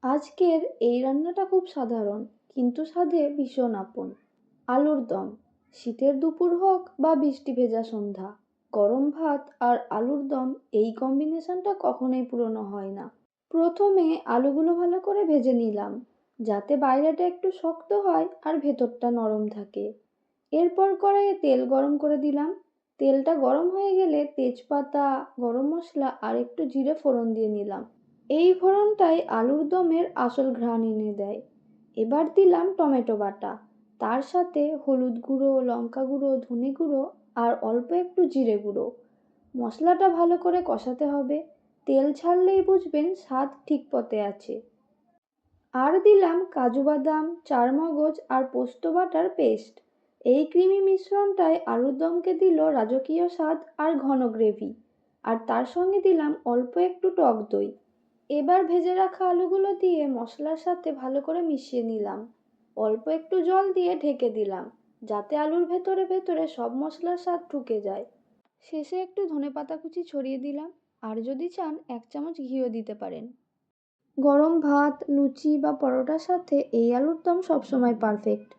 আজকের এই রান্নাটা খুব সাধারণ, কিন্তু স্বাদে ভীষণ আপন। আলুর দম। শীতের দুপুর হোক বা বৃষ্টি ভেজা সন্ধ্যা, গরম ভাত আর আলুর দম, এই কম্বিনেশনটা কখনোই পুরনো হয় না। প্রথমে আলুগুলো ভালো করে ভেজে নিলাম, যাতে বাইরেটা একটু শক্ত হয় আর ভেতরটা নরম থাকে। এরপর কড়াইয়ে তেল গরম করে দিলাম। তেলটা গরম হয়ে গেলে তেজপাতা, গরম মশলা আর একটু জিরে ফোড়ন দিয়ে নিলাম। এই ফোড়নটাই আলুর দমের আসল ঘ্রাণ এনে দেয়। এবার দিলাম টমেটো বাটা, তার সাথে হলুদ গুঁড়ো, লঙ্কা গুঁড়ো, ধনে গুঁড়ো আর অল্প একটু জিরে গুঁড়ো। মশলাটা ভালো করে কষাতে হবে। তেল ছাড়লেই বুঝবেন স্বাদ ঠিক পথে আছে। আর দিলাম কাজু বাদাম, চারমগজ আর পোস্ত বাটার পেস্ট। এই ক্রিমি মিশ্রণটাই আলুর দমকে দিল রাজকীয় স্বাদ আর ঘন গ্রেভি। আর তার সঙ্গে দিলাম অল্প একটু টক দই। এবার ভেজে রাখা আলুগুলো দিয়ে মশলার সাথে ভালো করে মিশিয়ে নিলাম। অল্প একটু জল দিয়ে ঢেকে দিলাম, যাতে আলুর ভেতরে ভেতরে সব মশলার স্বাদ ঢুকে যায়। শেষে একটু ধনেপাতা কুচি ছড়িয়ে দিলাম, আর যদি চান 1 চামচ ঘিও দিতে পারেন। গরম ভাত, লুচি বা পরোটার সাথে এই আলুর দম সবসময় পারফেক্ট।